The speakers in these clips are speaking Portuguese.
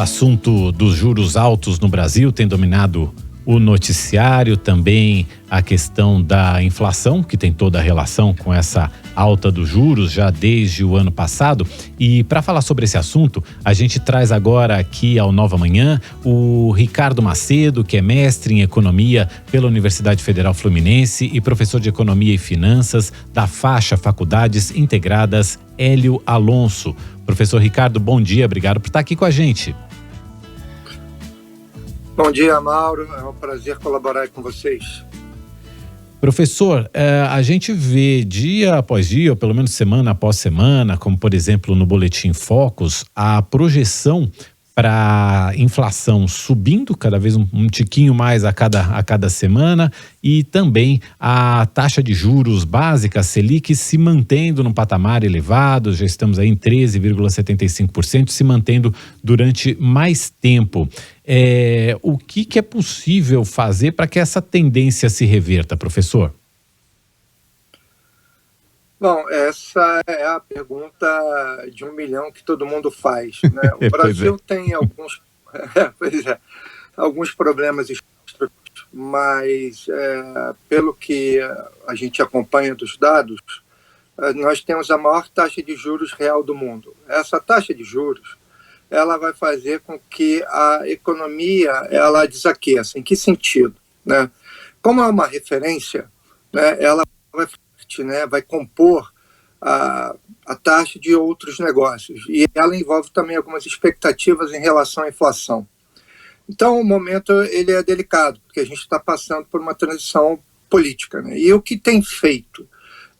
assunto dos juros altos no Brasil tem dominado o noticiário, também a questão da inflação, que tem toda a relação com essa alta dos juros já desde o ano passado. E para falar sobre esse assunto, a gente traz agora aqui ao Nova Manhã o Ricardo Macedo, que é mestre em economia pela Universidade Federal Fluminense e professor de economia e finanças da faixa Faculdades Integradas Hélio Alonso. Professor Ricardo, bom dia, obrigado por estar aqui com a gente. Bom dia, Mauro. É um prazer colaborar com vocês. Professor, a gente vê dia após dia, ou pelo menos semana após semana, como por exemplo no Boletim Focus, a projeção para inflação subindo cada vez um tiquinho mais a cada semana, e também a taxa de juros básica, Selic, se mantendo num patamar elevado. Já estamos aí em 13,75%, se mantendo durante mais tempo. O que é possível fazer para que essa tendência se reverta, professor? Bom, essa é a pergunta de 1 milhão que todo mundo faz, né? O Brasil tem alguns problemas estruturais, mas pelo que a gente acompanha dos dados, nós temos a maior taxa de juros real do mundo. Essa taxa de juros, ela vai fazer com que a economia ela desaqueça. Em que sentido, né? Como é uma referência, né, ela vai compor a taxa de outros negócios, e ela envolve também algumas expectativas em relação à inflação. Então, o momento ele é delicado, porque a gente está passando por uma transição política, né? E o que tem feito,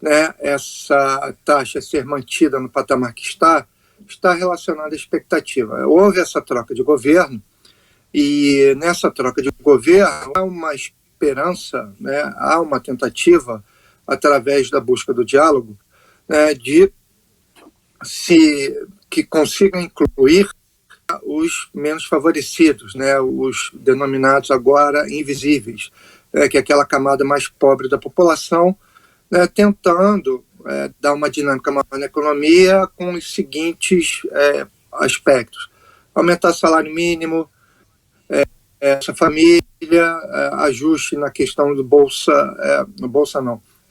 né, essa taxa ser mantida no patamar que está relacionado à expectativa. Houve essa troca de governo, e nessa troca de governo há uma esperança, né, há uma tentativa, através da busca do diálogo, né, que consiga incluir os menos favorecidos, né, os denominados agora invisíveis, que é aquela camada mais pobre da população, né, tentando dar uma dinâmica maior na economia com os seguintes aspectos: aumentar o salário mínimo, essa família, ajuste na questão do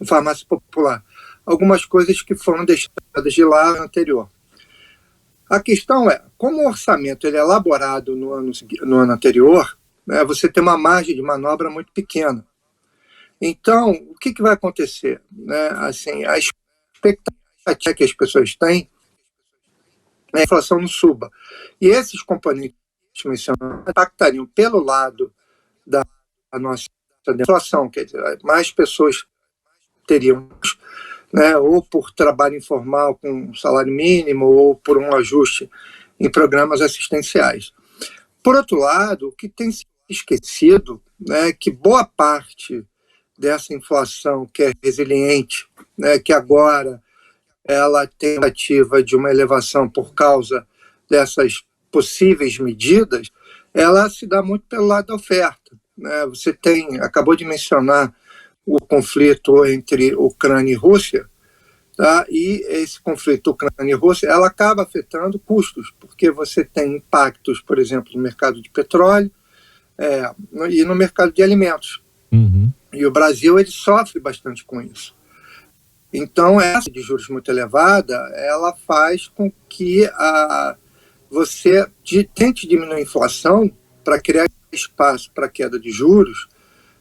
farmácia popular, algumas coisas que foram deixadas de lá no anterior. A questão é, como o orçamento ele é elaborado no ano anterior, né, você tem uma margem de manobra muito pequena. Então, o que vai acontecer? Né? Assim, a expectativa que as pessoas têm é que a inflação não suba. E esses componentes mencionados impactariam pelo lado da nossa inflação, quer dizer, mais pessoas teriam, né, ou por trabalho informal com salário mínimo, ou por um ajuste em programas assistenciais. Por outro lado, o que tem se esquecido, né, que boa parte dessa inflação que é resiliente, né, que agora ela tem a ativa de uma elevação por causa dessas possíveis medidas, ela se dá muito pelo lado da oferta, né? Você acabou de mencionar o conflito entre Ucrânia e Rússia, tá? E esse conflito Ucrânia e Rússia, ela acaba afetando custos, porque você tem impactos, por exemplo, no mercado de petróleo e no mercado de alimentos. Uhum. E o Brasil ele sofre bastante com isso. Então, essa de juros muito elevada, ela faz com que você tente diminuir a inflação para criar espaço para queda de juros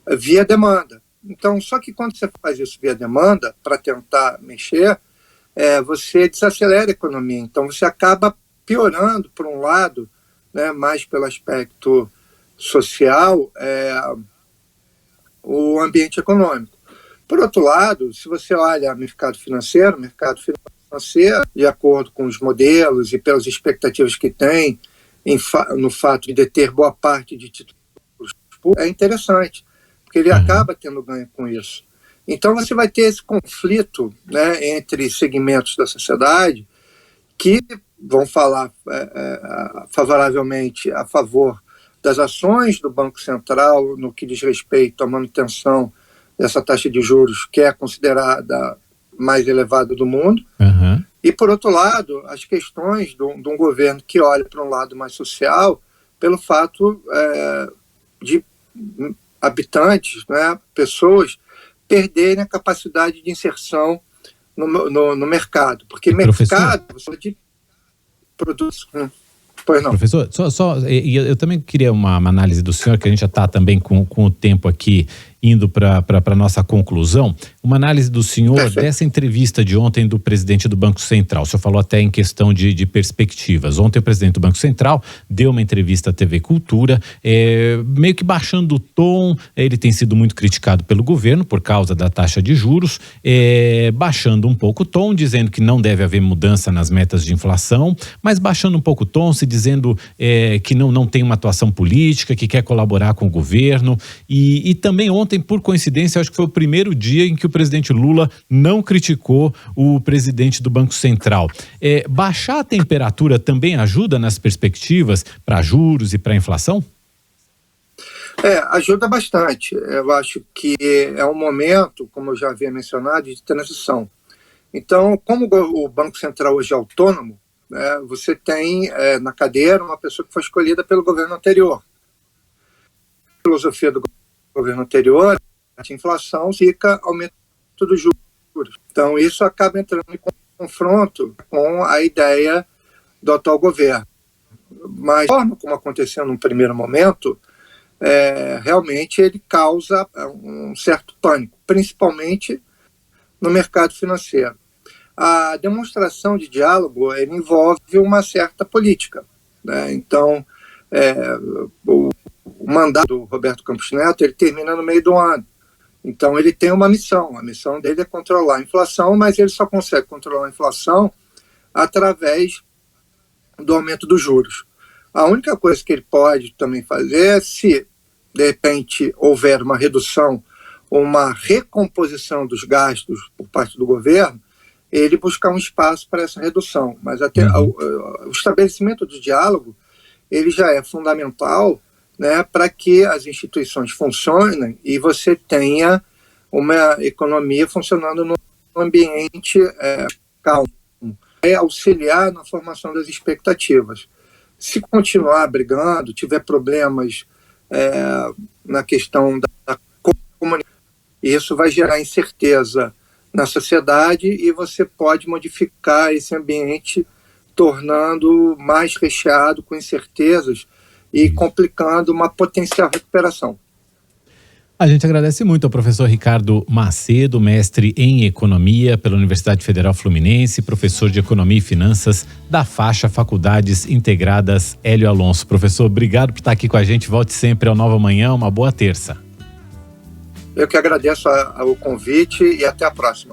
via demanda. Então, só que quando você faz isso via demanda, para tentar mexer, você desacelera a economia. Então, você acaba piorando, por um lado, né, mais pelo aspecto social, o ambiente econômico. Por outro lado, se você olha o mercado financeiro, de acordo com os modelos e pelas expectativas que tem no fato de deter boa parte de títulos públicos, é interessante, porque ele acaba tendo ganho com isso. Então você vai ter esse conflito, né, entre segmentos da sociedade que vão falar favoravelmente a favor das ações do Banco Central no que diz respeito à manutenção dessa taxa de juros, que é considerada mais elevada do mundo, E, por outro lado, as questões de um governo que olha para um lado mais social, pelo fato de habitantes, né, pessoas, perderem a capacidade de inserção no mercado. Porque mercado de produtos... Pois não. Professor, eu também queria uma análise do senhor, que a gente já está também com o tempo aqui indo para a nossa conclusão, uma análise do senhor dessa entrevista de ontem do presidente do Banco Central. O senhor falou até em questão de perspectivas. Ontem o presidente do Banco Central deu uma entrevista à TV Cultura, meio que baixando o tom. Ele tem sido muito criticado pelo governo por causa da taxa de juros, baixando um pouco o tom, dizendo que não deve haver mudança nas metas de inflação, mas baixando um pouco o tom, se dizendo que não tem uma atuação política, que quer colaborar com o governo. E também ontem, por coincidência, acho que foi o primeiro dia em que o presidente Lula não criticou o presidente do Banco Central. Baixar a temperatura também ajuda nas perspectivas para juros e para inflação? Ajuda bastante. Eu acho que é um momento, como eu já havia mencionado, de transição. Então, como o Banco Central hoje é autônomo, né, você tem na cadeira uma pessoa que foi escolhida pelo governo anterior. A filosofia do governo anterior, a inflação fica aumento dos juros. Então, isso acaba entrando em confronto com a ideia do atual governo. Mas, como aconteceu num primeiro momento, realmente ele causa um certo pânico, principalmente no mercado financeiro. A demonstração de diálogo envolve uma certa política, né? Então, o mandato do Roberto Campos Neto ele termina no meio do ano. Então, ele tem uma missão. A missão dele é controlar a inflação, mas ele só consegue controlar a inflação através do aumento dos juros. A única coisa que ele pode também fazer é, se de repente houver uma redução ou uma recomposição dos gastos por parte do governo, ele buscar um espaço para essa redução. Mas até o estabelecimento do diálogo ele já é fundamental, né, para que as instituições funcionem e você tenha uma economia funcionando num ambiente calmo. Auxiliar na formação das expectativas. Se continuar brigando, tiver problemas na questão da comunicação, isso vai gerar incerteza na sociedade e você pode modificar esse ambiente, tornando mais recheado com incertezas e complicando uma potencial recuperação. A gente agradece muito ao professor Ricardo Macedo, mestre em Economia pela Universidade Federal Fluminense, professor de Economia e Finanças da faixa Faculdades Integradas Hélio Alonso. Professor, obrigado por estar aqui com a gente. Volte sempre ao Nova Manhã. Uma boa terça. Eu que agradeço o convite e até a próxima.